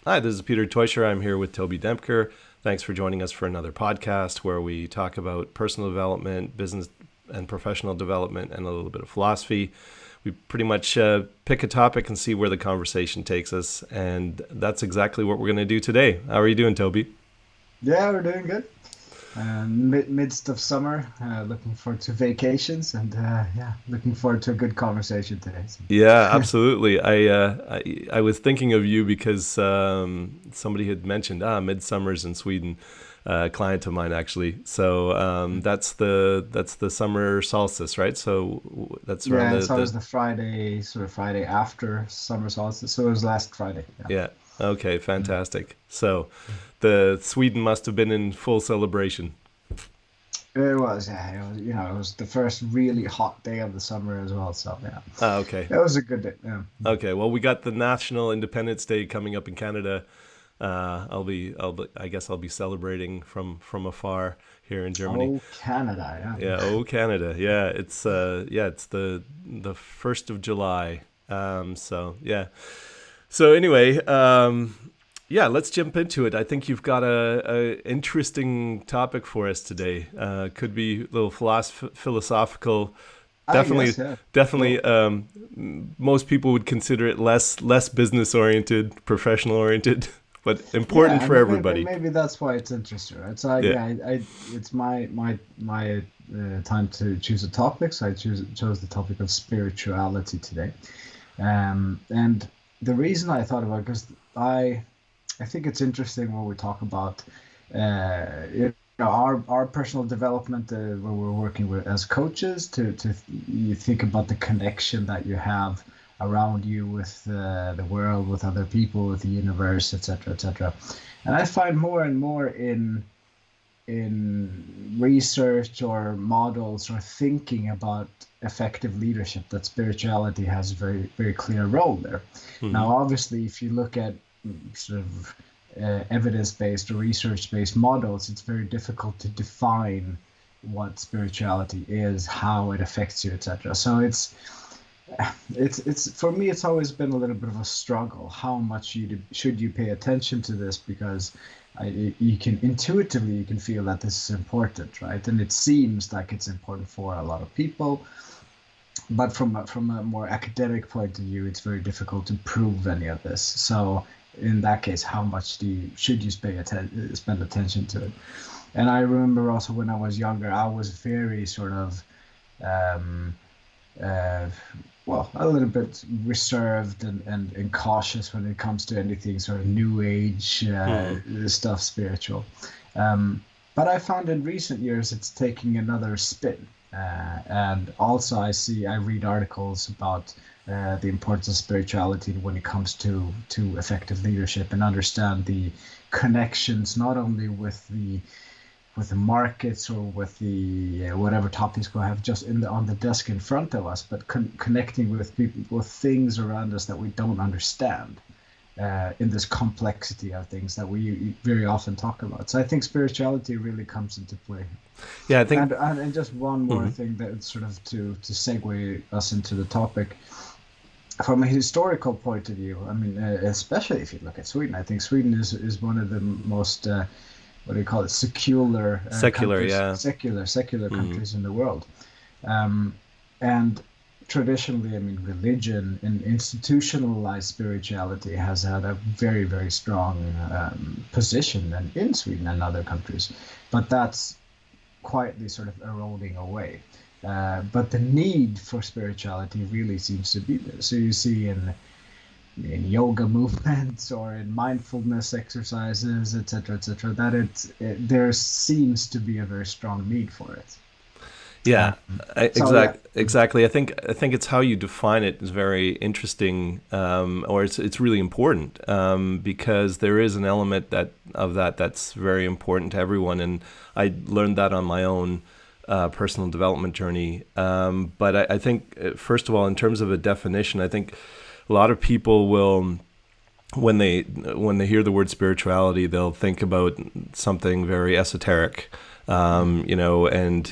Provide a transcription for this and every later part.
Hi, this is Peter Teuscher. I'm here with Toby Dempker. Thanks for joining us for another podcast where we talk about personal development, business and professional development, and a little bit of philosophy. We pretty much pick a topic and see where the conversation takes us, and that's exactly what we're going to do today. How are you doing, Toby? Yeah, we're doing good. Midst of summer, looking forward to vacations, and yeah, looking forward to a good conversation today. So. Yeah, absolutely. I was thinking of you because somebody had mentioned midsummer's in Sweden, a client of mine actually. So that's the summer solstice, right? So that's around Yeah, the it's always the the Friday, sort of Friday after summer solstice. So it was last Friday. Yeah. yeah. Okay, fantastic. So the Sweden must have been in full celebration. It was, yeah, it was, it was the first really hot day of the summer as well. So yeah, Okay. it was a good day. Yeah. Okay. Well, we got the National Independence Day coming up in Canada. I guess I'll be celebrating from afar here in Germany. Oh, Canada, Yeah, yeah. oh Canada. It's the 1st of July. So anyway, yeah, let's jump into it. I think you've got a interesting topic for us today. Could be a little philosophical. I Definitely, guess, yeah. definitely. Well, Most people would consider it less business oriented, professional oriented, but important yeah, for and maybe everybody. maybe that's why it's interesting, right? So Yeah. yeah, it's my time to choose a topic. So I chose the topic of spirituality today, and the reason I thought about it, because I think it's interesting when we talk about our personal development when we're working with as coaches to you think about the connection that you have around you with the world, with other people, with the universe, etc., etc. And I find more and more in research or models or thinking about effective leadership that spirituality has a very very clear role there. Hmm. Now, obviously, if you look at sort of evidence-based or research-based models, it's very difficult to define what spirituality is, how it affects you, etc. So it's for me, it's always been a little bit of a struggle. How much should you pay attention to this? Because you can intuitively you can feel that this is important, right? And it seems like it's important for a lot of people, but from a more academic point of view, it's very difficult to prove any of this. So in that case, how much should you spend attention to it? And I remember also when I was younger, I was very sort of um, uh, a little bit reserved and cautious when it comes to anything sort of new age Hmm. stuff spiritual. But I found in recent years it's taking another spin. And also, I read articles about the importance of spirituality when it comes to effective leadership and understand the connections not only with the markets or with the whatever topics we have just on the desk in front of us, but connecting with people with things around us that we don't understand in this complexity of things that we very often talk about. So I think spirituality really comes into play. Yeah, I think. And just one more Hmm. thing that sort of to segue us into the topic from a historical point of view. I mean, especially if you look at Sweden, I think Sweden is one of the most what do you call it, secular Secular. countries, Yeah. secular Hmm. countries in the world. Um, and traditionally, I mean, religion and institutionalized spirituality has had a very, very strong position in Sweden and other countries, but that's quietly sort of eroding away. But the need for spirituality really seems to be there. So you see in yoga movements or in mindfulness exercises, etc., that there seems to be a very strong need for it. Yeah, So yeah, exactly. I think it's how you define it is very interesting, or it's really important because there is an element that's very important to everyone, and I learned that on my own personal development journey. But I think first of all, in terms of a definition, I think a lot of people will when they hear the word spirituality, they'll think about something very esoteric, and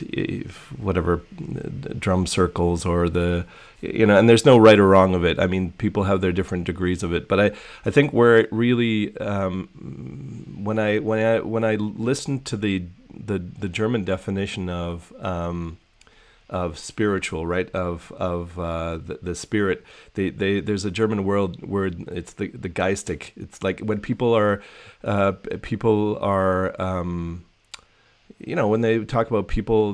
whatever drum circles or and there's no right or wrong of it. I mean, people have their different degrees of it, but I think where it really, when I listened to the German definition of spiritual, right? Of the spirit. There's a German word. It's the geistig. It's like when people are when they talk about people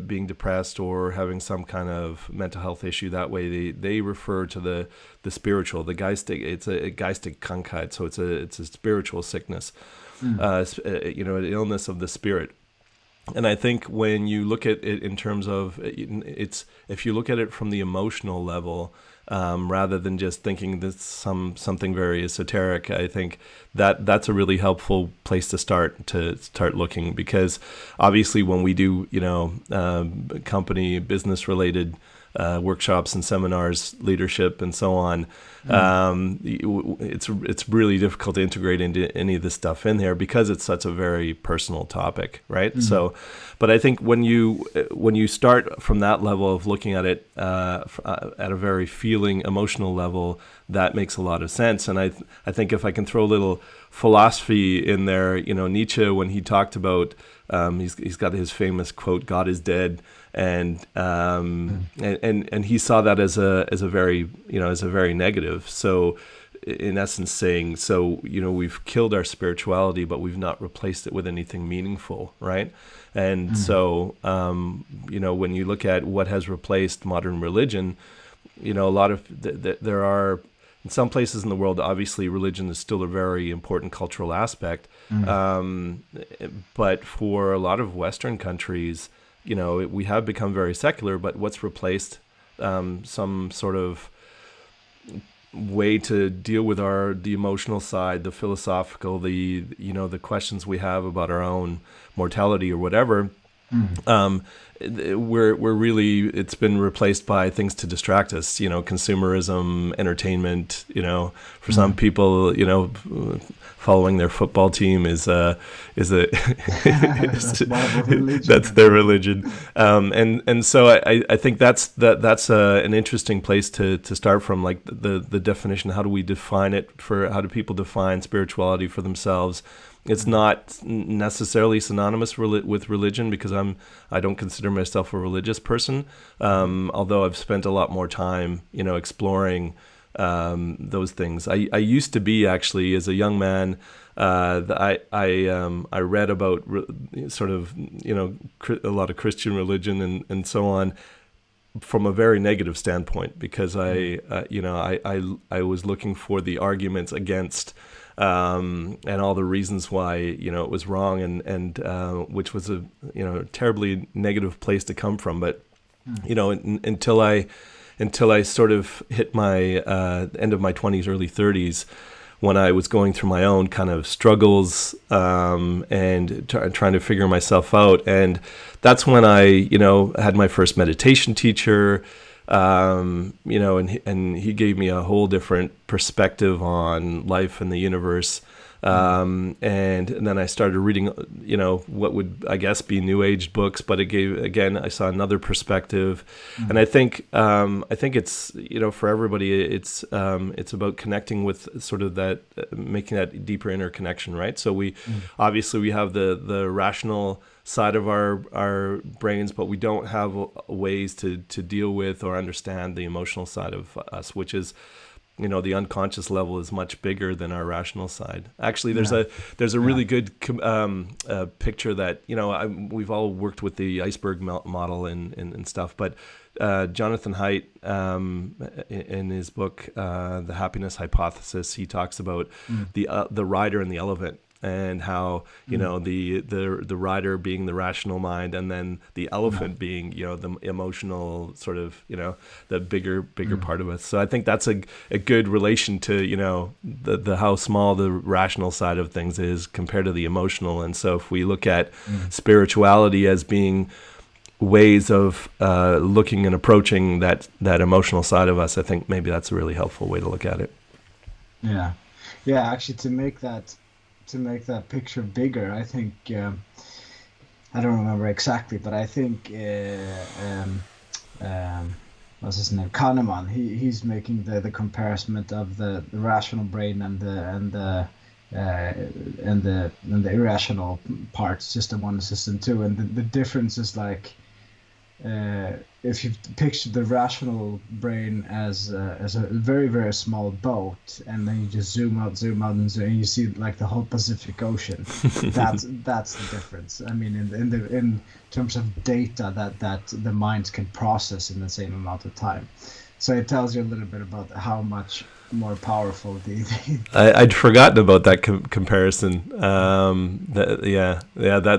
being depressed or having some kind of mental health issue, that way they refer to the spiritual, the geistig. It's a geistig Krankheit, so it's a spiritual sickness, an illness of the spirit. And I think when you look at it in terms of if you look at it from the emotional level, rather than just thinking this something very esoteric, I think that's a really helpful place to start looking, because obviously when we do company business related workshops and seminars, leadership and so on, it's really difficult to integrate into any of this stuff in there because it's such a very personal topic, right? So, but I think when you start from that level of looking at it at a very feeling, emotional level, that makes a lot of sense. And I think if I can throw a little philosophy in there, Nietzsche, when he talked about he's got his famous quote, "God is dead," and he saw that as a very negative. So in essence saying, we've killed our spirituality, but we've not replaced it with anything meaningful, right? And so when you look at what has replaced modern religion, a lot of there are, in some places in the world, obviously religion is still a very important cultural aspect, but for a lot of Western countries, we have become very secular, but what's replaced some sort of way to deal with the emotional side, the philosophical, the questions we have about our own mortality or whatever. We're really, it's been replaced by things to distract us, consumerism, entertainment. For some people, following their football team is that's their religion. And so I think that's an interesting place to start from, like the definition. How do we define it? How do people define spirituality for themselves? It's not necessarily synonymous with religion, because I don't consider myself a religious person, although I've spent a lot more time, exploring those things. I used to be, actually, as a young man. I read about sort of a lot of Christian religion and so on from a very negative standpoint, because I was looking for the arguments against. And all the reasons why it was wrong, and which was a terribly negative place to come from. But until I sort of hit my end of my 20s, early 30s, when I was going through my own kind of struggles and trying to figure myself out, and that's when I had my first meditation teacher. And he gave me a whole different perspective on life and the universe. And then I started reading, what would, I guess, be New Age books, but I saw another perspective. And I think it's, for everybody, it's about connecting with sort of that, making that deeper interconnection, right? So obviously we have the rational side of our brains, but we don't have ways to deal with or understand the emotional side of us, which is, the unconscious level is much bigger than our rational side. Actually, there's a really good picture that, we've all worked with the iceberg model and stuff, but Jonathan Haidt, in his book, The Happiness Hypothesis, he talks about the rider and the elephant, and how the rider being the rational mind, and then the elephant being the emotional sort of the bigger part of us. So I think that's a good relation to the how small the rational side of things is compared to the emotional. And so if we look at spirituality as being ways of looking and approaching that emotional side of us, I think maybe that's a really helpful way to look at it. Yeah. Yeah, actually, to make that picture bigger, I think I don't remember exactly, but I think what's his name, Kahneman. He's making the comparison of the rational brain uh, and the irrational part, system one and system two, and the difference is like if you picture the rational brain as a very very small boat, and then you just zoom out, and you see like the whole Pacific Ocean. That's the difference. I mean, in terms of data that the minds can process in the same amount of time. So it tells you a little bit about how much more powerful I'd forgotten about that comparison.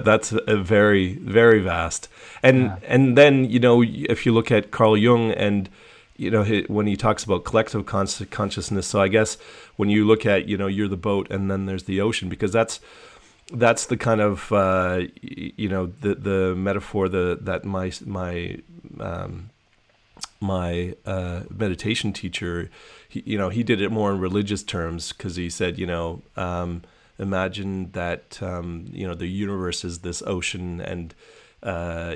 That's a very very vast. yeah. And then if you look at Carl Jung and when he talks about collective consciousness. So I guess when you look at you're the boat and then there's the ocean, because that's the kind of the metaphor that my meditation teacher, he did it more in religious terms, because he said, imagine that, the universe is this ocean, and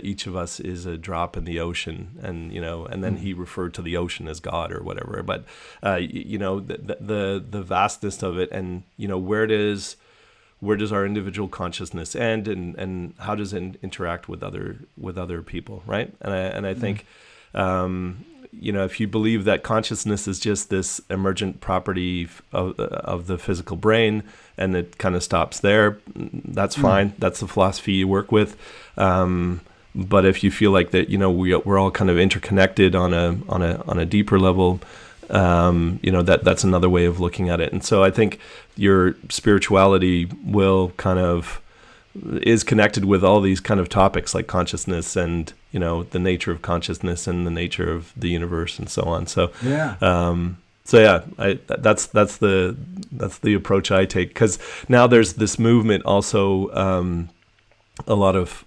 each of us is a drop in the ocean, and then he referred to the ocean as God or whatever. But, the vastness of it, and, where does our individual consciousness end, and how does it interact with other people, right? And I think, if you believe that consciousness is just this emergent property of the physical brain, and it kind of stops there, that's fine. That's the philosophy you work with. But if you feel like that, we're all kind of interconnected on a deeper level, that's another way of looking at it. And so I think your spirituality is connected with all these kind of topics like consciousness and the nature of consciousness and the nature of the universe and so on. So Yeah. that's the approach I take, because now there's this movement also, a lot of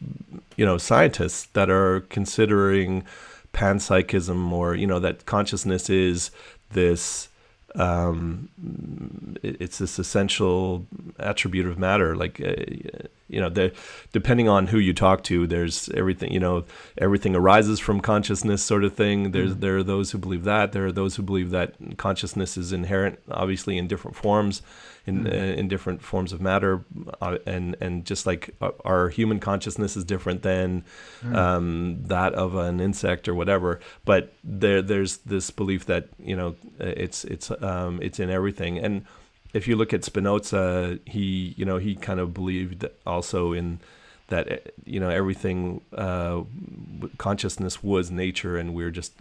scientists that are considering panpsychism, or that consciousness is this it's this essential attribute of matter. Like, depending on who you talk to, there's everything arises from consciousness, sort of thing. There are those who believe that. There are those who believe that consciousness is inherent, obviously, in different forms, in different forms of matter, and just like our human consciousness is different than that of an insect or whatever. But there's this belief that it's in everything. And if you look at Spinoza, he kind of believed also in that everything, consciousness was nature, and we're just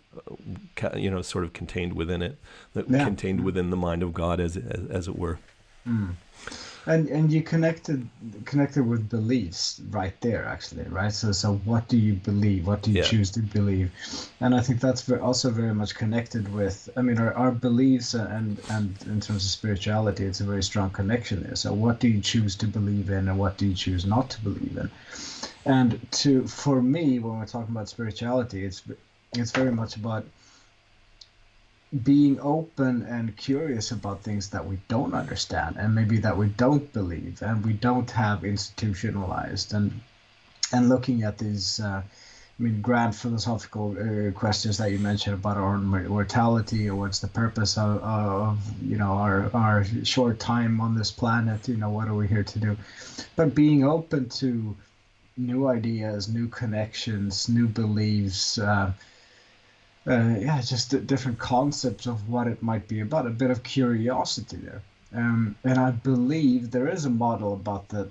sort of contained within it, contained within the mind of God, as it were. And you connected with beliefs right there, actually, right? So what do you believe? What do you choose to believe? And I think that's also very much connected with, I mean, our beliefs, and in terms of spirituality, it's a very strong connection there. So what do you choose to believe in, and what do you choose not to believe in? And for me, when we're talking about spirituality, it's very much about being open and curious about things that we don't understand, and maybe that we don't believe, and we don't have institutionalized, and looking at these grand philosophical questions that you mentioned about our own mortality, or what's the purpose of our short time on this planet, what are we here to do? But being open to new ideas, new connections, new beliefs, just different concepts of what it might be about, a bit of curiosity there. And I believe there is a model about that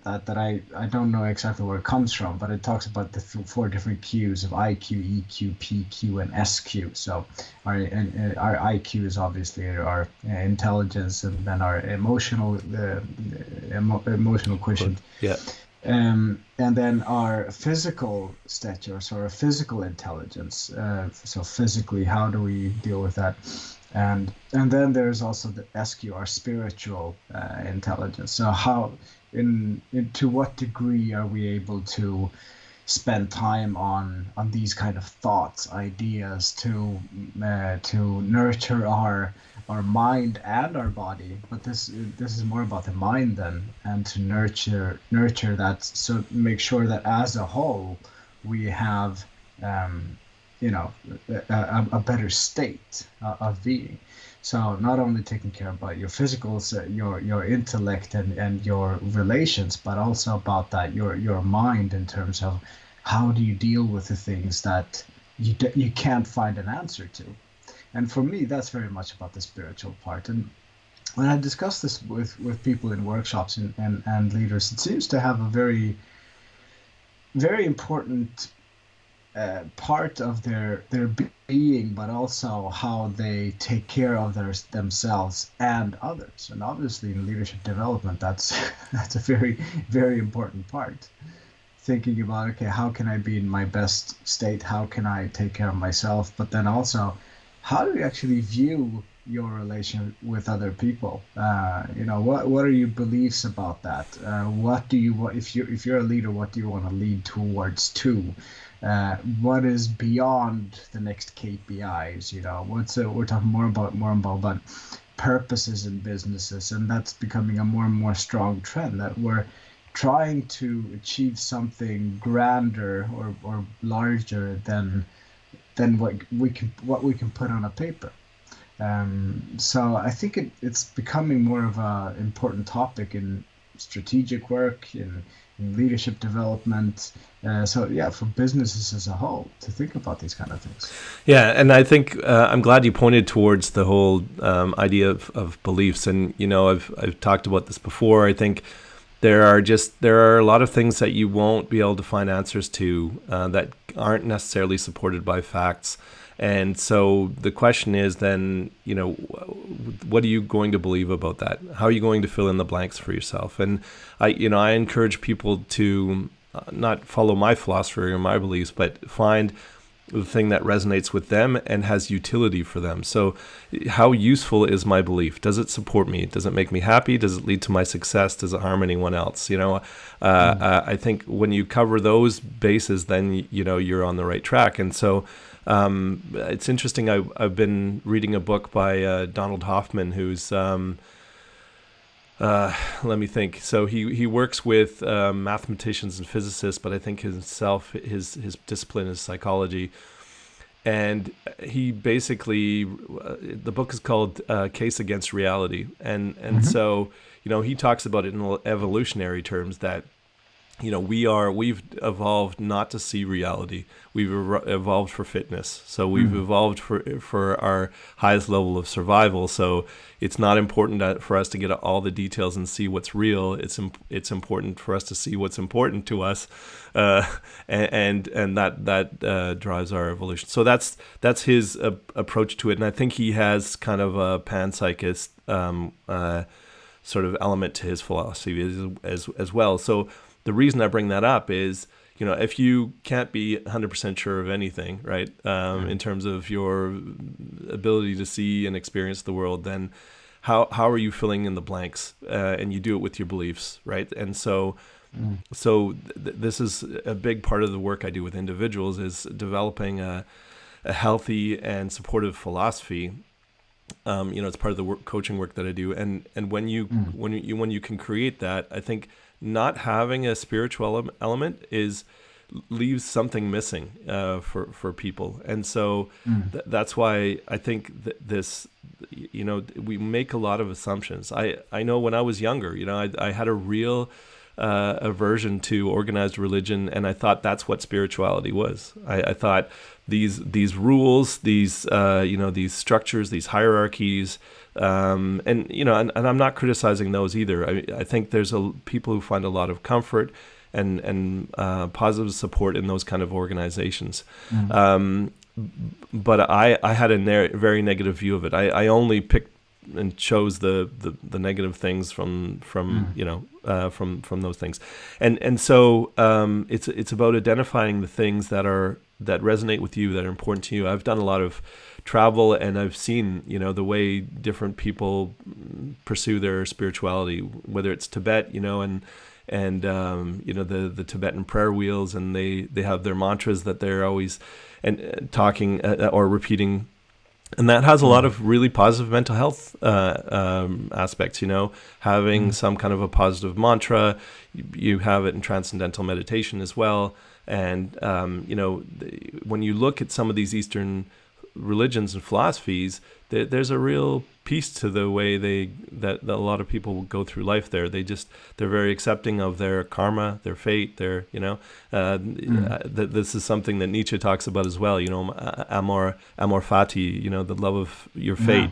I don't know exactly where it comes from, but it talks about the four different Qs of IQ, EQ, PQ, and SQ. So our IQ is obviously our intelligence, and then our emotional quotient. Yeah. And then our physical stature, so our physical intelligence. So physically, how do we deal with that? And then there's also the SQ, our spiritual intelligence. So how, to what degree are we able to spend time on these kind of thoughts, ideas, to nurture our our mind and our body, but this is more about the mind then, and to nurture that, so make sure that as a whole we have um, you know a better state of being. So not only taking care about your physical, so your intellect and your relations, but also about that your mind, in terms of how do you deal with the things that you can't find an answer to. And for me, that's very much about the spiritual part. And when I discuss this with people in workshops and leaders, it seems to have a very important part of their being, but also how they take care of themselves and others. And obviously, in leadership development, that's that's a very important part. Thinking about, okay, how can I be in my best state? How can I take care of myself? But then also, how do you actually view your relation with other people? What are your beliefs about that? What do you want, if you're a leader? What do you want to lead towards to? What is beyond the next KPIs? We're talking more about purposes in businesses, and that's becoming a more and more strong trend, that we're trying to achieve something grander or larger than what we can put on a paper. So I think it's becoming more of a important topic in strategic work, in leadership development. So yeah, for businesses as a whole to think about these kind of things. Yeah, and I think I'm glad you pointed towards the whole idea of beliefs. And I've talked about this before. I think there are a lot of things that you won't be able to find answers to that aren't necessarily supported by facts. And so the question is then, what are you going to believe about that? How are you going to fill in the blanks for yourself? And I encourage people to not follow my philosophy or my beliefs, but find the thing that resonates with them and has utility for them. So how useful is my belief? Does it support me? Does it make me happy? Does it lead to my success? Does it harm anyone else? I think when you cover those bases, then you're on the right track. And so it's interesting. I've been reading a book by Donald Hoffman, who's let me think. So he works with mathematicians and physicists, but I think his discipline is psychology. And he basically, the book is called Case Against Reality. And so, he talks about it in evolutionary terms, that we've evolved not to see reality. We've evolved for fitness. So we've evolved for our highest level of survival. So it's not important for us to get all the details and see what's real. It's important for us to see what's important to us, and that drives our evolution. So that's his approach to it. And I think he has kind of a panpsychist sort of element to his philosophy as well. So the reason I bring that up is, if you can't be 100% sure of anything, right, in terms of your ability to see and experience the world, then how are you filling in the blanks? And you do it with your beliefs, right? And so this is a big part of the work I do with individuals, is developing a healthy and supportive philosophy. It's part of the coaching work that I do, and when you can create that, I think not having a spiritual element leaves something missing for people. And so that's why I think this, we make a lot of assumptions. I know when I was younger, I had a real aversion to organized religion, and I thought that's what spirituality was. I thought these rules, these these structures, these hierarchies, and I'm not criticizing those either. I think there's people who find a lot of comfort and positive support in those kind of organizations. But I had a very negative view of it. I only picked and chose the negative things from those things, and so it's about identifying the things that resonate with you, that are important to you. I've done a lot of travel, and I've seen the way different people pursue their spirituality, whether it's Tibet, and the Tibetan prayer wheels, and they have their mantras that they're always talking or repeating. And that has a lot of really positive mental health aspects, having some kind of a positive mantra. You have it in transcendental meditation as well. And, when you look at some of these Eastern religions and philosophies, there's a real peace to the way that a lot of people go through life there. They're very accepting of their karma, their fate, this is something that Nietzsche talks about as well, amor fati, the love of your fate,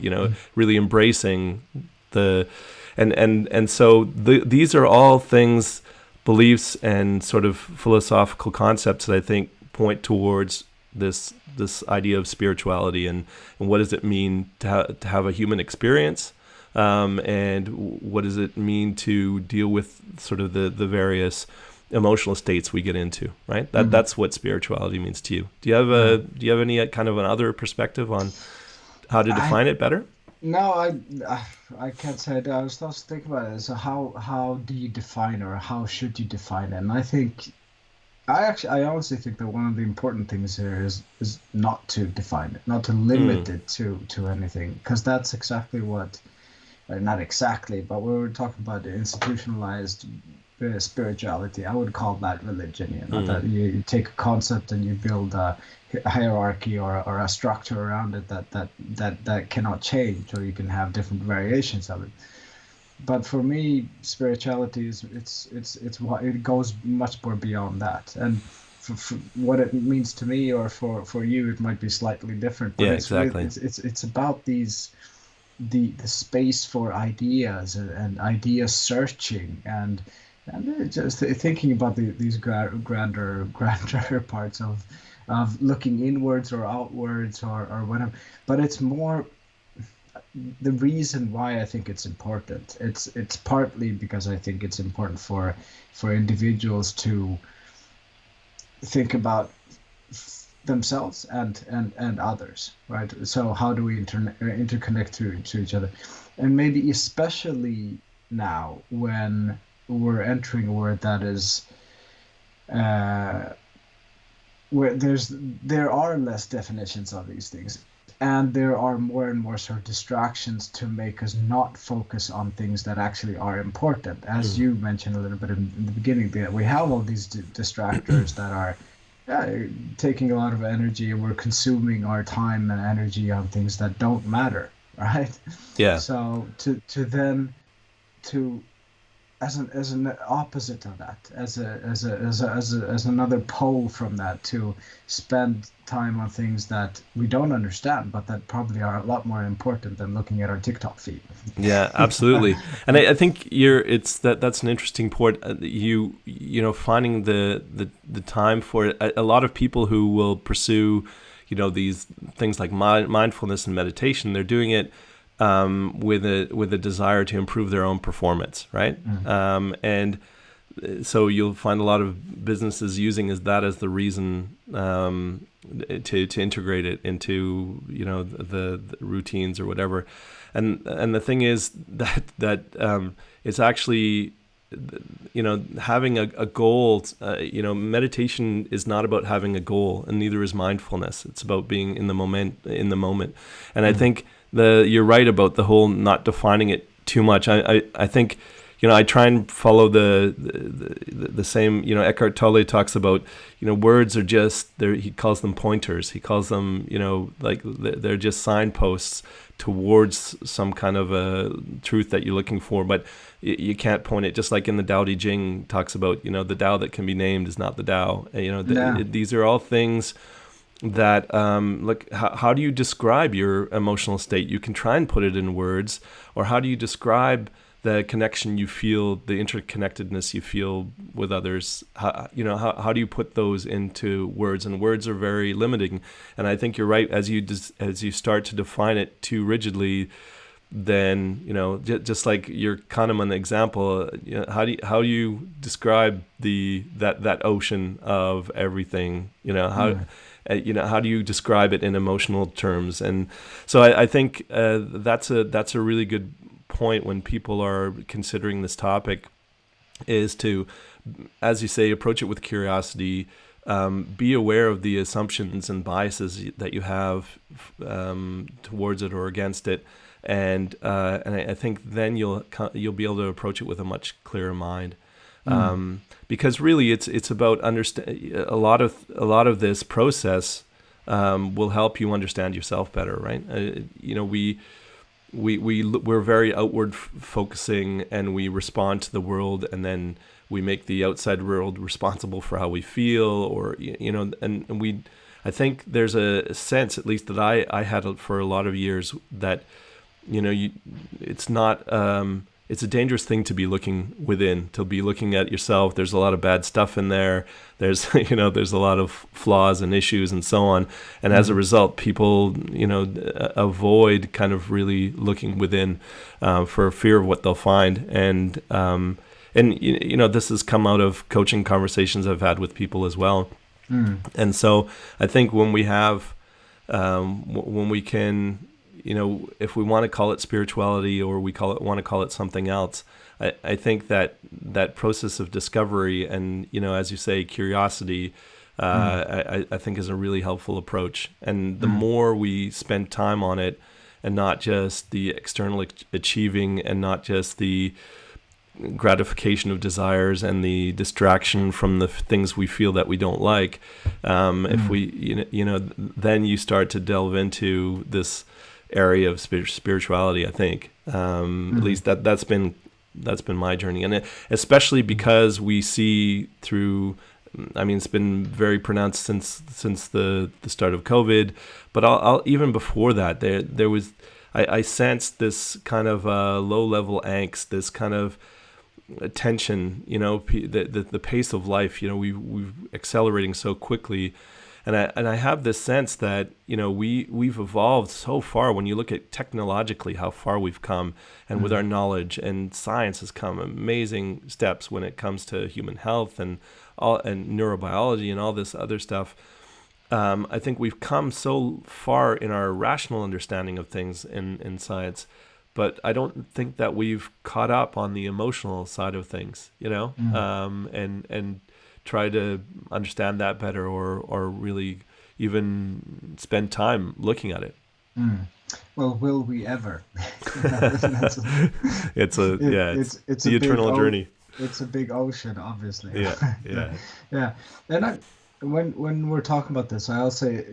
really embracing these are all things, beliefs and sort of philosophical concepts that I think point towards this idea of spirituality and what does it mean to have a human experience, and what does it mean to deal with sort of the various emotional states we get into, right? That's what spirituality means to you. Do you have any kind of another perspective on how to define it better? No, I can't say it. I was also thinking about it. So how do you define, or how should you define it? And I honestly think that one of the important things here is not to define it, not to limit it to anything, because that's exactly what, not exactly, but we were talking about the institutionalized spirituality. I would call that religion. That you take a concept and you build a hierarchy or a structure around it that cannot change, or you can have different variations of it. But for me, spirituality is it goes much more beyond that, and for what it means to me, or for you, it might be slightly different. But exactly. It's about the space for ideas and idea searching, and just thinking about these grander parts of looking inwards or outwards or whatever. But it's more. The reason why I think it's important, it's partly because I think it's important for individuals to think about themselves and others, right? So how do we interconnect to each other, and maybe especially now when we're entering a world that is where there are less definitions of these things. And there are more and more sort of distractions to make us not focus on things that actually are important. As you mentioned a little bit in the beginning, that we have all these distractors that are taking a lot of energy, and we're consuming our time and energy on things that don't matter, right? Yeah. So as an opposite of that, as another pole from that, to spend time on things that we don't understand, but that probably are a lot more important than looking at our TikTok feed. Yeah, absolutely. And I think that's an interesting point. Finding the time for it. A lot of people who will pursue, these things like mindfulness and meditation, they're doing it with a desire to improve their own performance, right? And so you'll find a lot of businesses using that as the reason to integrate it into the routines or whatever. And the thing is that it's actually having a goal. Meditation is not about having a goal, and neither is mindfulness. It's about being in the moment. And I think you're right about the whole not defining it too much. I think I try and follow the same. Eckhart Tolle talks about words are just he calls them pointers. He calls them like they're just signposts towards some kind of a truth that you're looking for, but you can't point it. Just like in the Tao Te Ching talks about the Tao that can be named is not the Tao. These are all things that how do you describe your emotional state? You can try and put it in words, or how do you describe the connection you feel, the interconnectedness you feel with others? How do you put those into words? And words are very limiting. And I think you're right, as you start to define it too rigidly, then just like your Kahneman example, how do you describe that ocean of everything? How do you describe it in emotional terms? And so I think that's a really good point when people are considering this topic, is to, as you say, approach it with curiosity, be aware of the assumptions and biases that you have towards it or against it, and I think then you'll be able to approach it with a much clearer mind. Because really, it's about understand a lot of this process will help you understand yourself better, right? We're very outward focusing, and we respond to the world, and then we make the outside world responsible for how we feel, or and we. I think there's a sense, at least that I had for a lot of years, that it's not. It's a dangerous thing to be looking within, to be looking at yourself. There's a lot of bad stuff in there. There's there's a lot of flaws and issues and so on. And as a result, people avoid kind of really looking within for fear of what they'll find. And this has come out of coaching conversations I've had with people as well. And so I think when we have when we can, if we want to call it spirituality, or we want to call it something else, I think that process of discovery and, as you say, curiosity, I think is a really helpful approach. And the more we spend time on it, and not just the external achieving, and not just the gratification of desires and the distraction from the things we feel that we don't like, if we, then you start to delve into this area of spirituality, I think. At least that's been my journey, and especially because we see through. I mean, it's been very pronounced since the start of COVID, but I'll even before that, there was I sensed this kind of low level angst, this kind of tension. The pace of life. We've accelerating so quickly. And I have this sense that we've evolved so far. When you look at technologically how far we've come, and with our knowledge, and science has come amazing steps when it comes to human health and neurobiology and all this other stuff. I think we've come so far in our rational understanding of things in science, but I don't think that we've caught up on the emotional side of things. And try to understand that better, or really even spend time looking at it. Well, will we ever? It's the eternal journey. It's a big ocean, obviously. Yeah. Yeah. And when we're talking about this, I also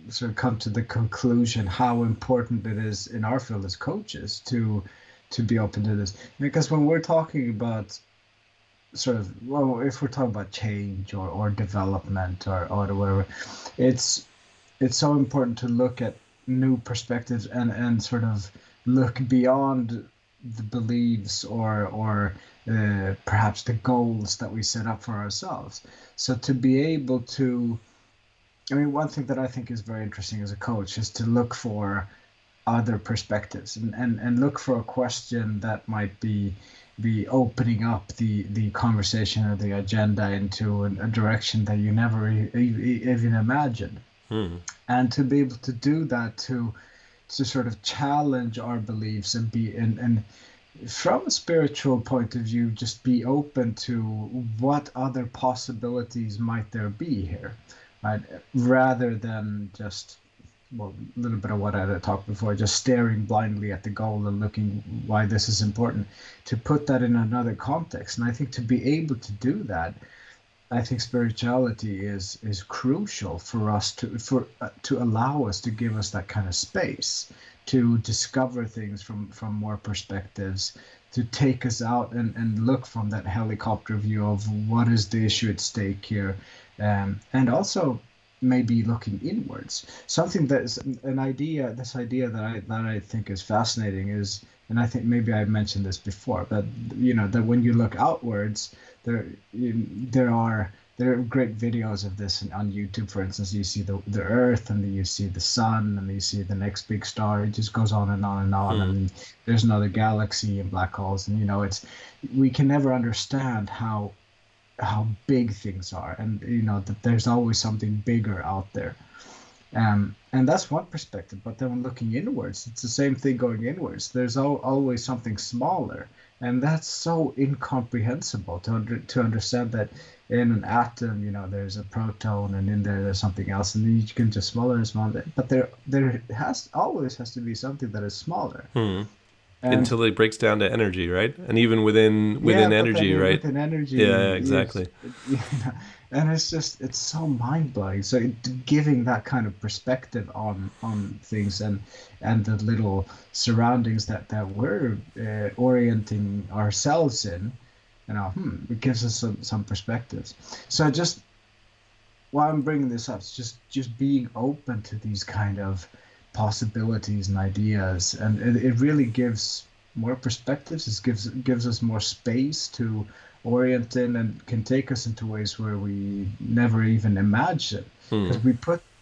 sort of come to the conclusion how important it is in our field as coaches to be open to this, because when we're talking about if we're talking about change or development or whatever, it's so important to look at new perspectives and sort of look beyond the beliefs or perhaps the goals that we set up for ourselves. So to be able to, one thing that I think is very interesting as a coach is to look for other perspectives and look for a question that might be opening up the conversation or the agenda into a direction that you never even imagined. And to be able to do that, to sort of challenge our beliefs and from a spiritual point of view, just be open to what other possibilities might there be here, right? Rather than just, a little bit of what I had talked before, just staring blindly at the goal and looking why this is important, to put that in another context. And I think to be able to do that, I think spirituality is crucial for us to allow us, to give us that kind of space to discover things from more perspectives, to take us out and look from that helicopter view of what is the issue at stake here, and also maybe looking inwards. Something that is this idea that I think is fascinating is, and I think maybe I mentioned this before, but that when you look outwards, there are great videos of this on YouTube. For instance, you see the Earth, and then you see the sun, and then you see the next big star. It just goes on and on and on. And there's another galaxy and black holes, and we can never understand how big things are, and that there's always something bigger out there. And that's one perspective. But then when looking inwards, it's the same thing going inwards. There's always something smaller, and that's so incomprehensible to understand that in an atom, there's a proton, and in there there's something else, and then you can just smaller and smaller. But there has to be something that is smaller. Hmm. And Until it breaks down to energy, right? And even within yeah, but then energy, right? within Yeah, energy, exactly. and it's so mind blowing. So giving that kind of perspective on things, and the little surroundings that we're orienting ourselves in, it gives us some perspectives. So just why I'm bringing this up is just being open to these kind of possibilities and ideas, and it really gives more perspectives. It gives us more space to orient in, and can take us into ways where we never even imagined, Hmm. because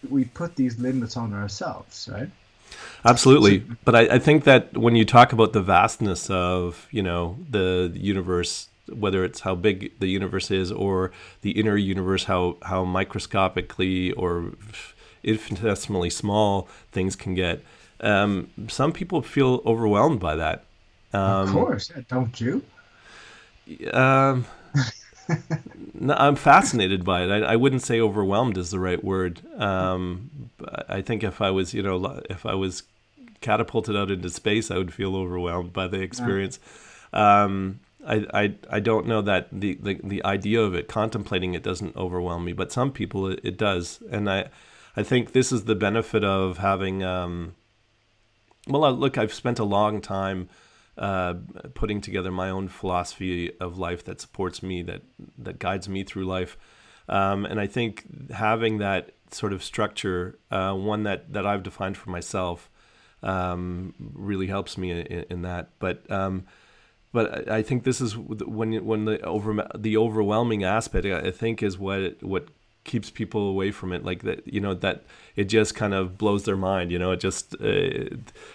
we put these limits on ourselves, right? So Absolutely. But I think that when you talk about the vastness of, the universe, whether it's how big the universe is or the inner universe, how microscopically or infinitesimally small things can get, some people feel overwhelmed by that. of Um, course, yeah, don't you? um, no, I'm fascinated by it. I wouldn't say overwhelmed is the right word. I think if I was catapulted out into space, I would feel overwhelmed by the Uh, experience. I don't know that the idea of it, contemplating it, doesn't overwhelm me, but some people it does, and I think this is the benefit of having. Look, I've spent a long time uh, putting together my own philosophy of life that supports me, that guides me through life, and I think having that sort of structure, one that I've defined for myself, really helps me in that. But I think this is when the overwhelming aspect, I think, is what keeps people away from it. Like that, that it just kind of blows their mind. It just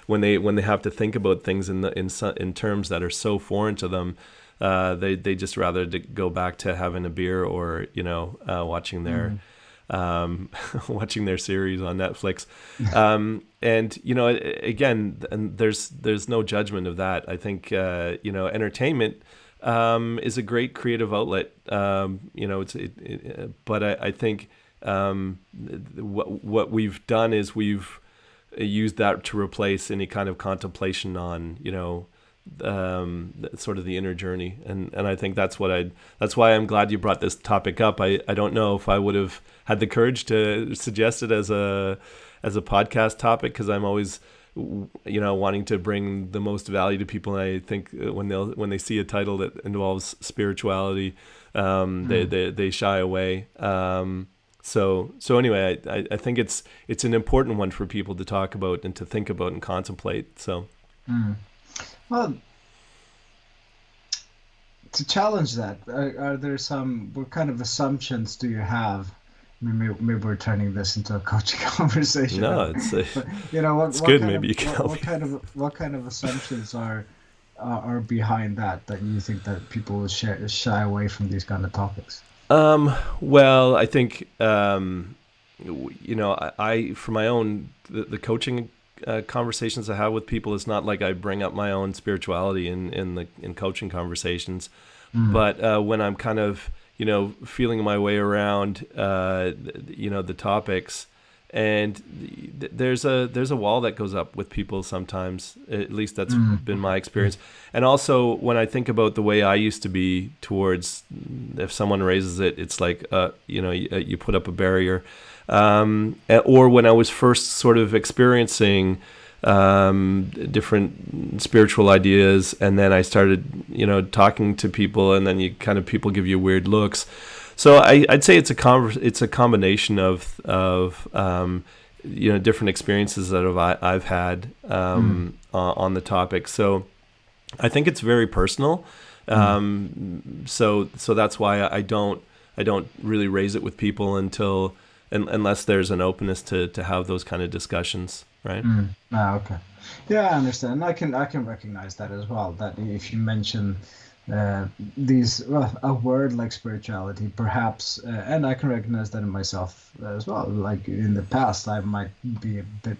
when they have to think about things in terms that are so foreign to them, they just rather go back to having a beer or watching their mm, watching their series on Netflix. And again, and there's no judgment of that. I think entertainment is a great creative outlet. But I think what we've done is we've used that to replace any kind of contemplation on sort of the inner journey, and I think that's why I'm glad you brought this topic up. I don't know if I would have had the courage to suggest it as a podcast topic, because I'm always wanting to bring the most value to people, and I think when they see a title that involves spirituality, mm. they shy away. So anyway, I think it's an important one for people to talk about and to think about and contemplate. So. Mm. Well, to challenge that, are there what kind of assumptions do you have? I mean, maybe we're turning this into a coaching conversation No, now, it's but what it's what good. kind of Maybe you can help me. what kind of assumptions are behind that you think that people will shy away from these kind of topics? Well, I think for my own the coaching conversations I have with people, it's not like I bring up my own spirituality in coaching conversations, Mm, but when I'm kind of feeling my way around the topics, and there's a wall that goes up with people sometimes. At least that's been my mm, experience. And also when I think about the way I used to be towards, if someone raises it, it's like you put up a barrier. Or when I was first sort of experiencing different spiritual ideas, and then I started talking to people, and then people give you weird looks. So I'd say it's a combination of different experiences that I've had mm, on the topic. So I think it's very personal. mm. So that's why I don't really raise it with people unless there's an openness to have those kind of discussions, right? Okay. Yeah, I understand. I can recognize that as well. That if you mention a word like spirituality, perhaps, and I can recognize that in myself as well. Like in the past, I might be a bit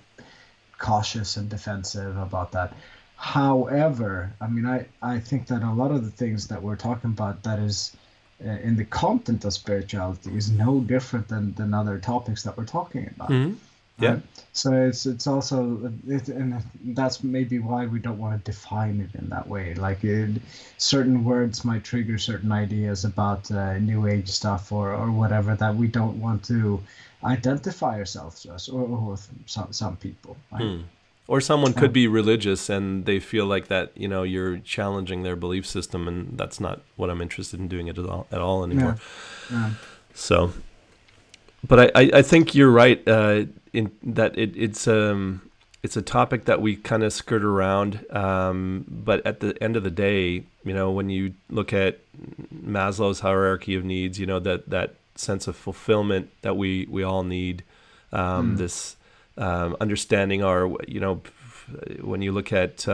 cautious and defensive about that. However, I mean, I think that a lot of the things that we're talking about, that is in the content of spirituality is no different than other topics that we're talking about. Hmm. Yeah. Right. So it's also and that's maybe why we don't want to define it in that way. Like certain words might trigger certain ideas about new age stuff or whatever that we don't want to identify ourselves as, or with some people, right? Hmm. Or someone could Um, be religious and they feel like that, you're challenging their belief system, and that's not what I'm interested in doing it at all anymore. yeah, yeah, So, but I think you're right in that it's a topic that we kind of skirt around. But at the end of the day, when you look at Maslow's hierarchy of needs, that sense of fulfillment that we all need, mm, this understanding our, when you look at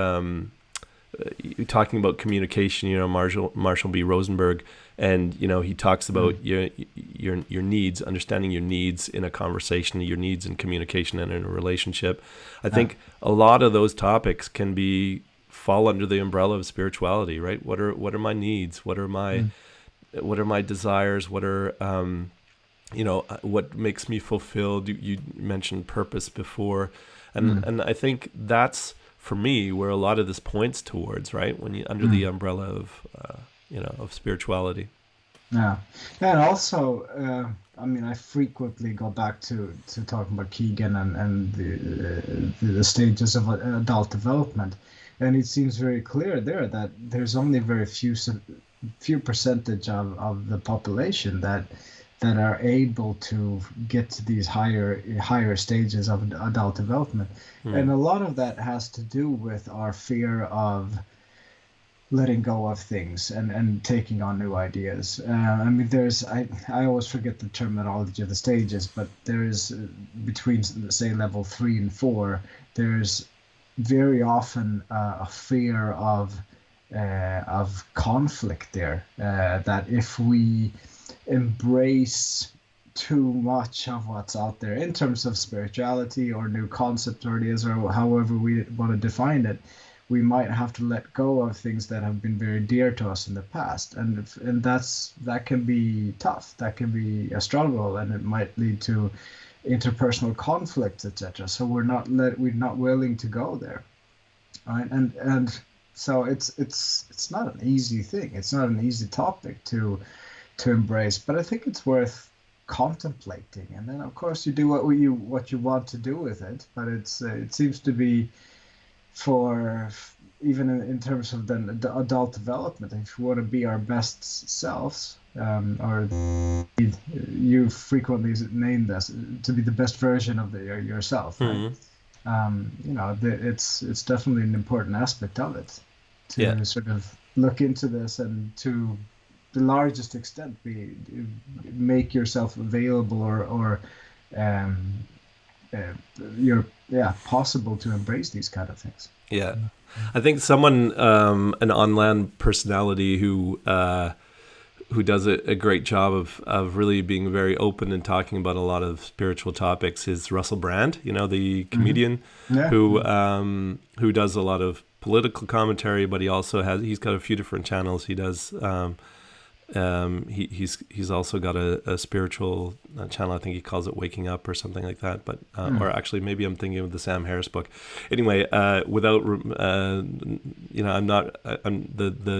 you're talking about communication, Marshall B. Rosenberg, and he talks about your needs, understanding your needs in a conversation, your needs in communication and in a relationship. I think a lot of those topics can fall under the umbrella of spirituality, right? What are my needs? What are my desires? What are what makes me fulfilled? You mentioned purpose before, and I think that's, for me, where a lot of this points towards, right? When you under the umbrella of of spirituality. yeah, and also, I mean, I frequently go back to talking about Keegan and the stages of adult development, and it seems very clear there that there's only very few percentage of the population that are able to get to these higher stages of adult development, and a lot of that has to do with our fear of letting go of things and taking on new ideas. I mean, I always forget the terminology of the stages, but there's between, say, level 3 and 4, there's very often a fear of conflict there. That if we embrace too much of what's out there in terms of spirituality or new concepts or ideas or however we want to define it, we might have to let go of things that have been very dear to us in the past, and that can be tough. That can be a struggle, and it might lead to interpersonal conflicts, etc. So we're not willing to go there, right? And so it's not an easy thing. It's not an easy topic to embrace, but I think it's worth contemplating. And then, of course, you do what you want to do with it. But it seems to be for even in terms of the adult development. If we want to be our best selves, or you frequently name this to be the best version of yourself, right? It's definitely an important aspect of it to sort of look into this and to the largest extent make yourself available or you're possible to embrace these kind of things. Yeah, I think someone, an online personality who does a great job of really being very open and talking about a lot of spiritual topics is Russell Brand, the comedian who does a lot of political commentary, but he's got a few different channels. He does he's also got a spiritual channel. I think he calls it Waking Up or something like that. But or actually, maybe I'm thinking of the Sam Harris book. Anyway, without the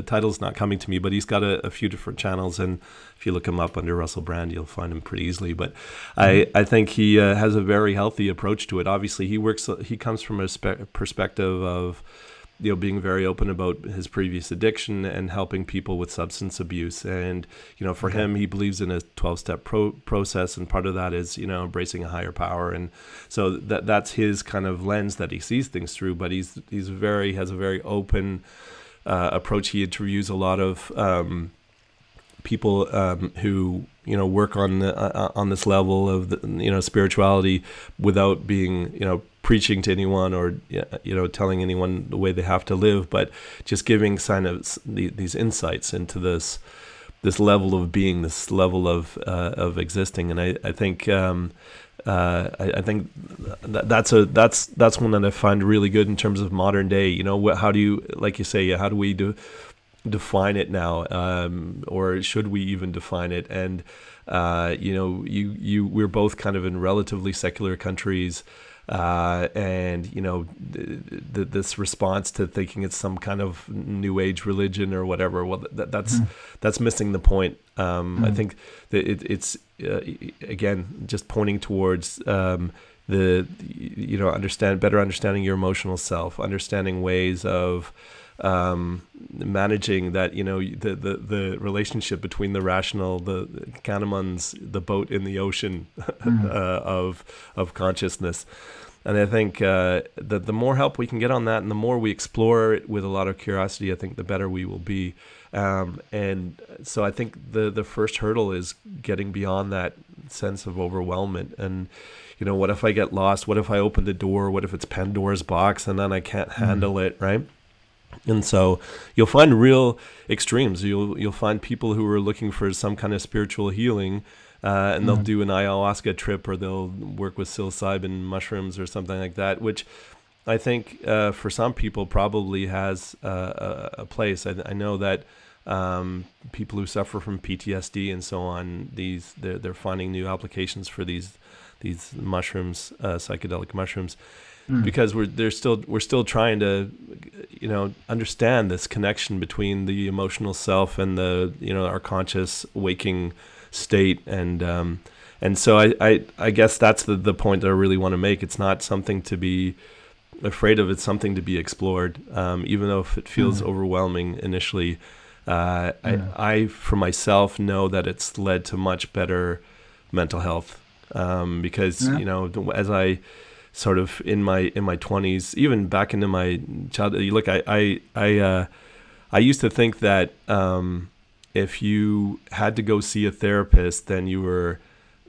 title's not coming to me. But he's got a few different channels, and if you look him up under Russell Brand, you'll find him pretty easily. But I think he has a very healthy approach to it. Obviously, he comes from a perspective of being very open about his previous addiction and helping people with substance abuse. And, for him, he believes in a 12-step process. And part of that is, embracing a higher power. And so that's his kind of lens that he sees things through. But has a very open approach. He interviews a lot of people who work on this level of spirituality without being preaching to anyone or telling anyone the way they have to live, but just giving these insights into this level of being, this level of existing. And I think I think that's one that I find really good in terms of modern day. How do you, like you say, how do we define it now, or should we even define it? And we're both kind of in relatively secular countries, and this response to thinking it's some kind of new age religion or whatever. Well, that's missing the point. I think that it's again just pointing towards better understanding your emotional self, understanding ways of managing that, the relationship between the rational, the Kahneman's, the boat in the ocean of consciousness. And I think that the more help we can get on that, and the more we explore it with a lot of curiosity, I think the better we will be. And so I think the first hurdle is getting beyond that sense of overwhelmment. And what if I get lost? What if I open the door? What if it's Pandora's box and then I can't handle it, right? And so you'll find real extremes. You'll find people who are looking for some kind of spiritual healing, and they'll do an ayahuasca trip, or they'll work with psilocybin mushrooms or something like that, which I think for some people probably has a place. I know that people who suffer from PTSD and so on, they're finding new applications for these mushrooms, psychedelic mushrooms. Because we're still trying to, understand this connection between the emotional self and the, our conscious waking state, and so I guess that's the point that I really want to make. It's not something to be afraid of; it's something to be explored. Even though if it feels overwhelming initially, I for myself know that it's led to much better mental health, because as I sort of in my 20s, even back into my childhood. Look, I used to think that if you had to go see a therapist, then you were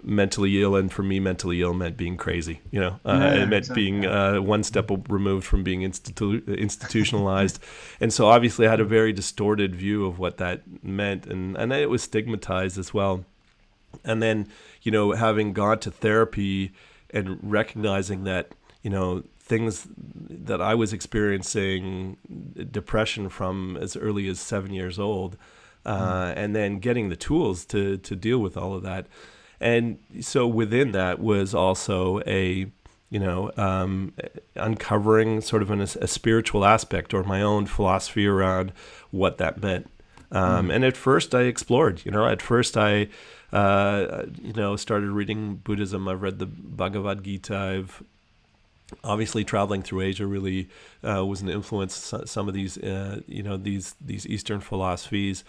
mentally ill, and for me, mentally ill meant being crazy. It meant being one step removed from being institutionalized, and so obviously I had a very distorted view of what that meant, and it was stigmatized as well. And then having gone to therapy and recognizing that, things that I was experiencing depression from as early as 7 years old, and then getting the tools to deal with all of that. And so within that was also uncovering sort of a spiritual aspect, or my own philosophy around what that meant. And at first I explored, at first I started reading Buddhism. I've read the Bhagavad Gita. I've obviously traveling through Asia really was an influence. Some of these, these Eastern philosophies,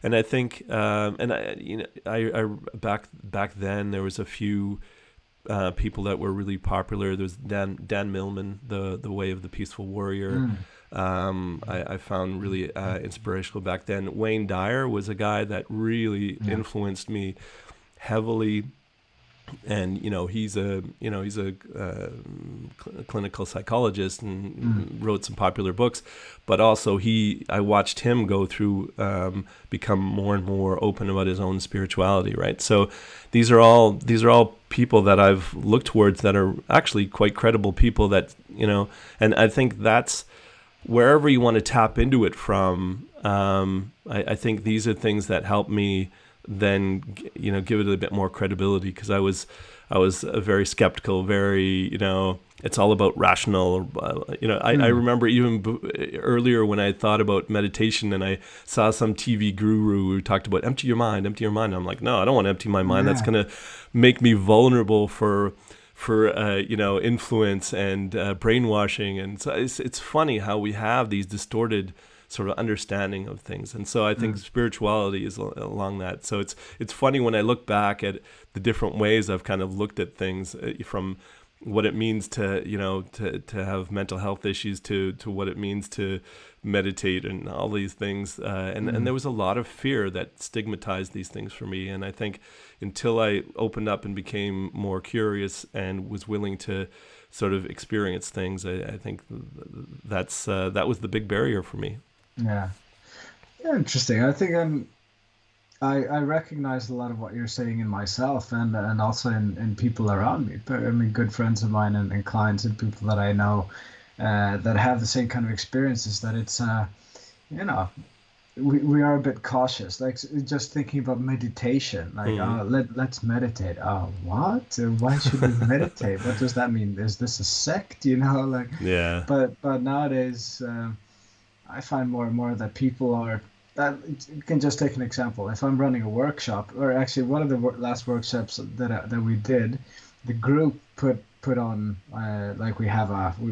and I think, I back then there was a few people that were really popular. There's Dan Millman, the Way of the Peaceful Warrior. I found really inspirational back then. Wayne Dyer was a guy that really influenced me heavily, and he's a clinical psychologist and wrote some popular books, but also I watched him go through become more and more open about his own spirituality, right? So these are all people that I've looked towards that are actually quite credible people that and I think that's wherever you want to tap into it from. I think these are things that help me then give it a bit more credibility, because I was very skeptical, very it's all about rational. I remember even earlier when I thought about meditation and I saw some TV guru who talked about empty your mind. I'm like, no, I don't want to empty my mind. That's going to make me vulnerable for influence and brainwashing. And so it's funny how we have these distorted sort of understanding of things. And so I think spirituality is along that. So it's funny when I look back at the different ways I've kind of looked at things, from what it means to to have mental health issues to what it means to meditate and all these things. And there was a lot of fear that stigmatized these things for me. And I think until I opened up and became more curious and was willing to sort of experience things, I think that was the big barrier for me. Yeah. Interesting. I think I recognize a lot of what you're saying in myself, and also in people around me. But I mean, good friends of mine and clients and people that I know that have the same kind of experiences. That it's we are a bit cautious, like just thinking about meditation, like Mm. let's meditate. Oh, what? Why should we meditate? What does that mean? Is this a sect? Like, Yeah. but nowadays, I find more and more that people are. You can just take an example. If I'm running a workshop, or actually one of the last workshops that we did, the group put on like we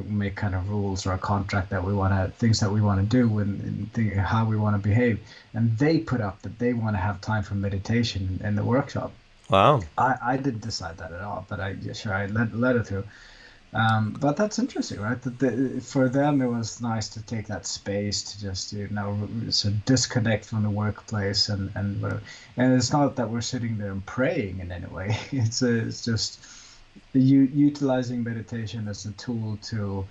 make kind of rules or a contract that we want to things that we want to do and how we want to behave, and they put up that they want to have time for meditation in the workshop. Wow. I didn't decide that at all, but I let it through. But that's interesting, right? For them, it was nice to take that space to just, sort of disconnect from the workplace and whatever. And it's not that we're sitting there and praying in any way. It's just utilizing meditation as a tool to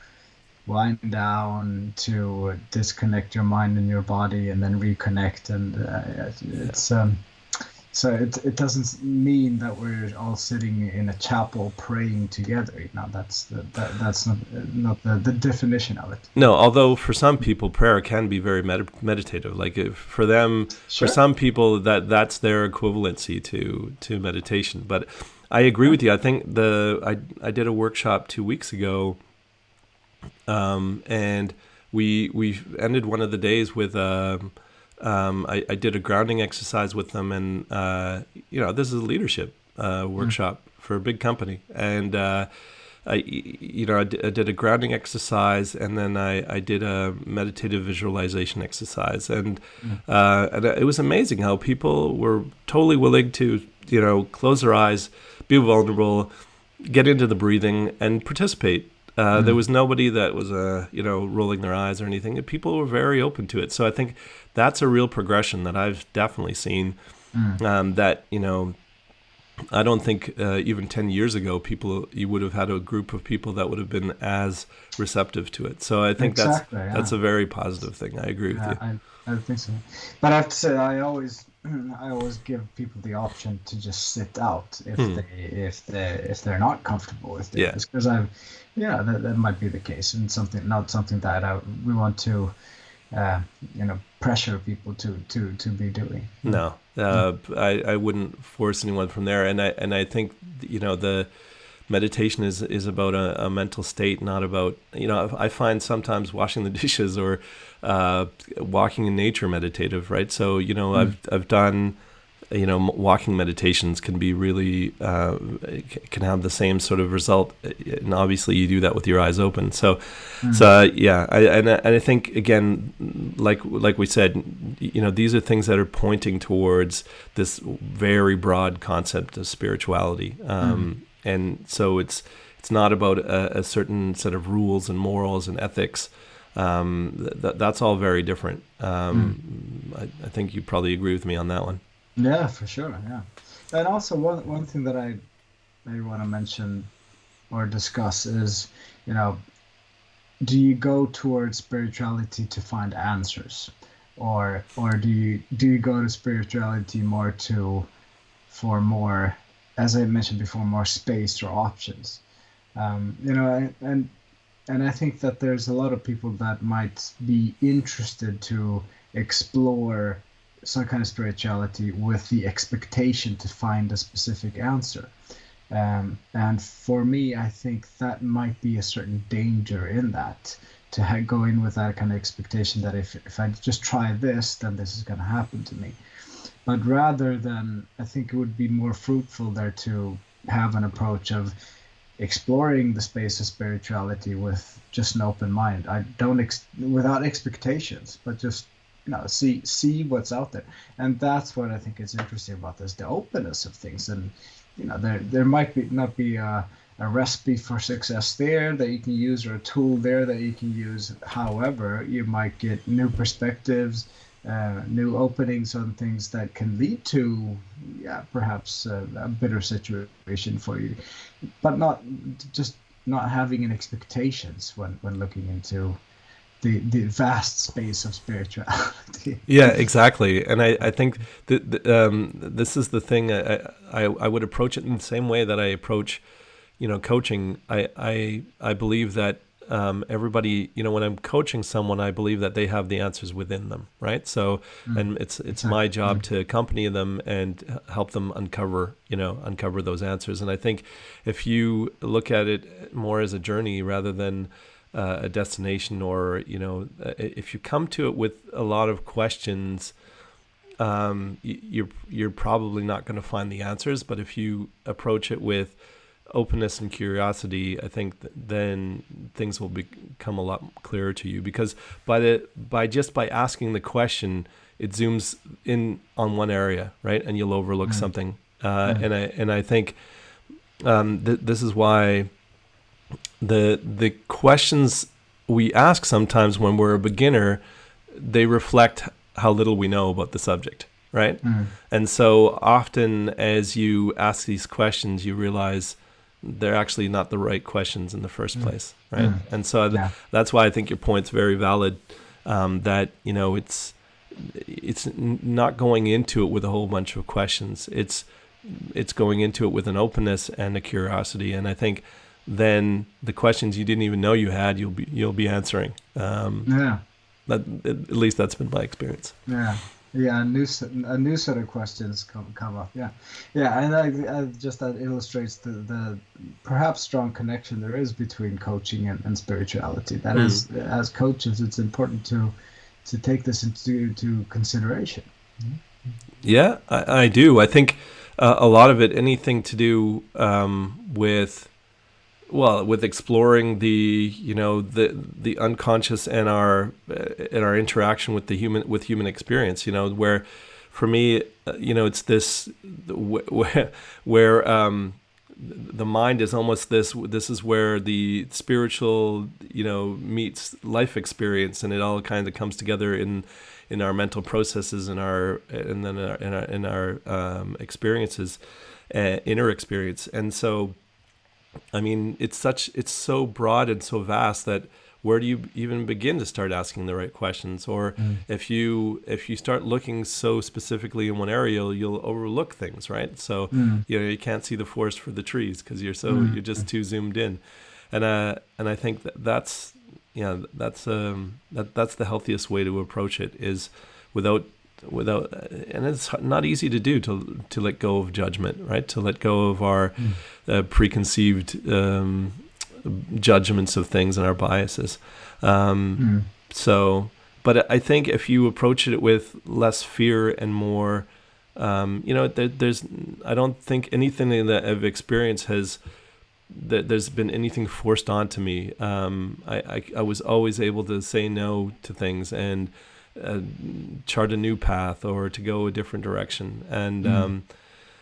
wind down, to disconnect your mind and your body, and then reconnect. And it's so it doesn't mean that we're all sitting in a chapel praying together. That's not the definition of it. No, although for some people prayer can be very meditative. Like for them, for Sure. some people that's their equivalency to meditation. But I agree with you. I think I did a workshop 2 weeks ago, and we ended one of the days with I did a grounding exercise with them, and this is a leadership workshop for a big company, and I did a grounding exercise, and then I did a meditative visualization exercise, and it was amazing how people were totally willing to close their eyes, be vulnerable, get into the breathing, and participate. There was nobody that was rolling their eyes or anything. People were very open to it. So I think that's a real progression that I've definitely seen. That I don't think even 10 years ago, you would have had a group of people that would have been as receptive to it. So I think Exactly. Yeah. that's a very positive thing. I agree with you. I think so. But I have to say, I always give people the option to just sit out if they're not comfortable with Yeah. this, because that might be the case, and not something that we want to pressure people to be doing. No, I wouldn't force anyone from there, and I think the meditation is about a mental state, not about I find sometimes washing the dishes or walking in nature meditative, right? So I've done walking meditations can be really can have the same sort of result, and obviously you do that with your eyes open. So yeah, I think again, like we said, these are things that are pointing towards this very broad concept of spirituality, and so it's not about a certain set of rules and morals and ethics. That's all very different. I think you probably agree with me on that one. Yeah, for sure. Yeah, and also one thing that I maybe want to mention or discuss is, do you go towards spirituality to find answers, or do you go to spirituality more for more, as I mentioned before, more space or options? And I think that there's a lot of people that might be interested to explore some kind of spirituality with the expectation to find a specific answer. And for me, I think that might be a certain danger in that, to go in with that kind of expectation that if I just try this, then this is going to happen to me. But rather than, I think it would be more fruitful there to have an approach of exploring the space of spirituality with just an open mind. I don't without expectations, but just see what's out there. And that's what I think is interesting about this, the openness of things. And there might not be a recipe for success there that you can use, or a tool there that you can use. However, you might get new perspectives, new openings on things that can lead to perhaps a better situation for you, but not having any expectations when looking into the vast space of spirituality. Yeah, exactly. And I think that this is the thing. I would approach it in the same way that I approach, coaching. I believe that everybody, when I'm coaching someone, I believe that they have the answers within them, right? So, and it's my job to accompany them and help them uncover those answers. And I think if you look at it more as a journey rather than a destination, or if you come to it with a lot of questions, you're probably not going to find the answers. But if you approach it with openness and curiosity, I think then things will become a lot clearer to you, because by asking the question, it zooms in on one area, right, and you'll overlook something. And I think this is why the questions we ask sometimes when we're a beginner, they reflect how little we know about the subject, right? And so often as you ask these questions, you realize they're actually not the right questions in the first place, right? And so that's why I think your point's very valid, that it's not going into it with a whole bunch of questions. It's going into it with an openness and a curiosity, and I think then the questions you didn't even know you had, you'll be answering. That, at least that's been my experience. A new set of questions come up. And I just that illustrates the perhaps strong connection there is between coaching and spirituality. That is, as coaches, it's important to take this into consideration. Yeah, I do. I think a lot of it, anything to do with exploring the unconscious and our interaction with human experience, where for me, it's this where the mind is almost this is where the spiritual meets life experience, and it all kind of comes together in our mental processes and in our experiences, inner experience. And so I mean, it's so broad and so vast that where do you even begin to start asking the right questions? Or if you start looking so specifically in one area, you'll overlook things, right? So you can't see the forest for the trees because you're just too zoomed in. And I think that's the healthiest way to approach it, is without, and it's not easy to do, to let go of judgment, right? To let go of our preconceived judgments of things and our biases. So, but I think if you approach it with less fear and more, there's, I don't think anything that I've experienced there's been anything forced onto me. I was always able to say no to things and chart a new path or to go a different direction. And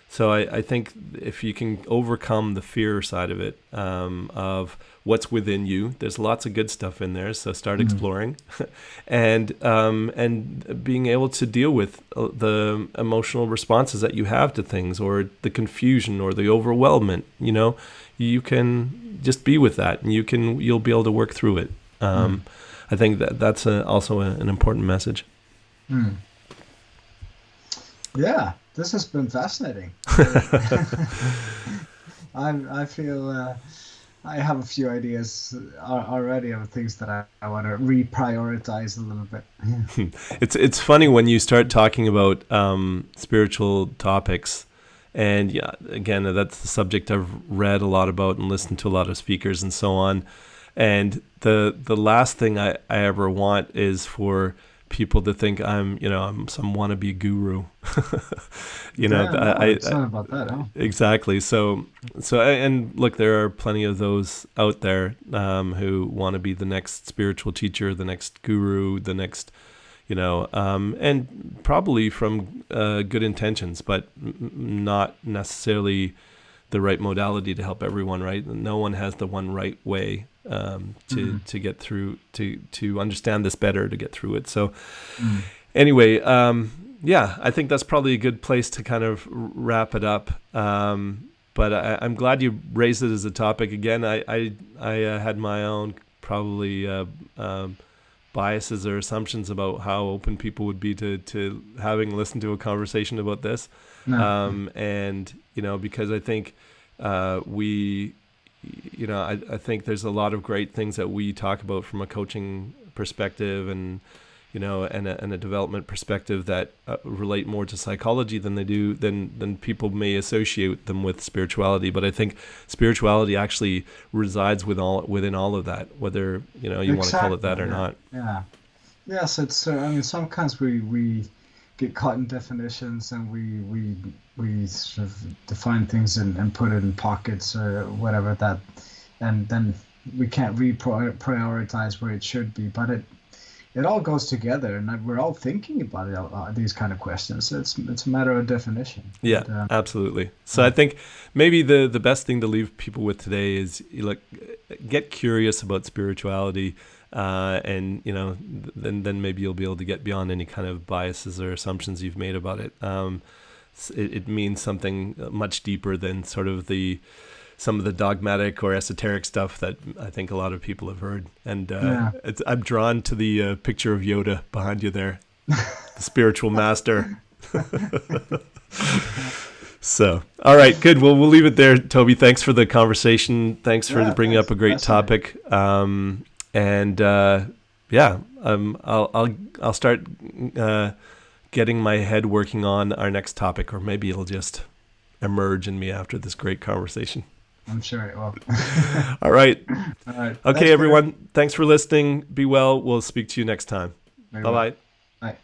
so I think if you can overcome the fear side of it, of what's within you, there's lots of good stuff in there. So start exploring, and being able to deal with the emotional responses that you have to things, or the confusion or the overwhelmment. You can just be with that, and you'll be able to work through it. I think that's also an important message. Yeah, this has been fascinating. I feel I have a few ideas already of things that I want to reprioritize a little bit. It's funny when you start talking about spiritual topics, and again, that's the subject I've read a lot about and listened to a lot of speakers and so on. And the last thing I ever want is for people to think I'm some wannabe guru. It's not about that, huh? Exactly. So and look, there are plenty of those out there who want to be the next spiritual teacher, the next guru, the next, and probably from good intentions, but not necessarily the right modality to help everyone, right? No one has the one right way to get through, to understand this better, to get through it. So anyway, I think that's probably a good place to kind of wrap it up. But I'm glad you raised it as a topic again. I had my own probably biases or assumptions about how open people would be to having listened to a conversation about this. And because I think we I think there's a lot of great things that we talk about from a coaching perspective and a development perspective that relate more to psychology than people may associate them with spirituality. But I think spirituality actually resides within all of that, whether you want to call it that or not. Yeah. Yes, it's. I mean, sometimes we get caught in definitions, and we sort of define things and put it in pockets or whatever that, and then we can't prioritize where it should be. But it all goes together, and we're all thinking about it, these kind of questions. So it's a matter of definition. Yeah, absolutely. So I think maybe the best thing to leave people with today is get curious about spirituality, and then maybe you'll be able to get beyond any kind of biases or assumptions you've made about it. It means something much deeper than sort of some of the dogmatic or esoteric stuff that I think a lot of people have heard. And I'm drawn to the picture of Yoda behind you there, the spiritual master. So, all right, good. Well, we'll leave it there, Toby. Thanks for the conversation. Thanks for bringing up a great topic. I'll start getting my head working on our next topic, or maybe it'll just emerge in me after this great conversation. I'm sure it will. All right. All right. Okay, Thanks, everyone. Thanks for listening. Be well. We'll speak to you next time. Bye-bye. Bye.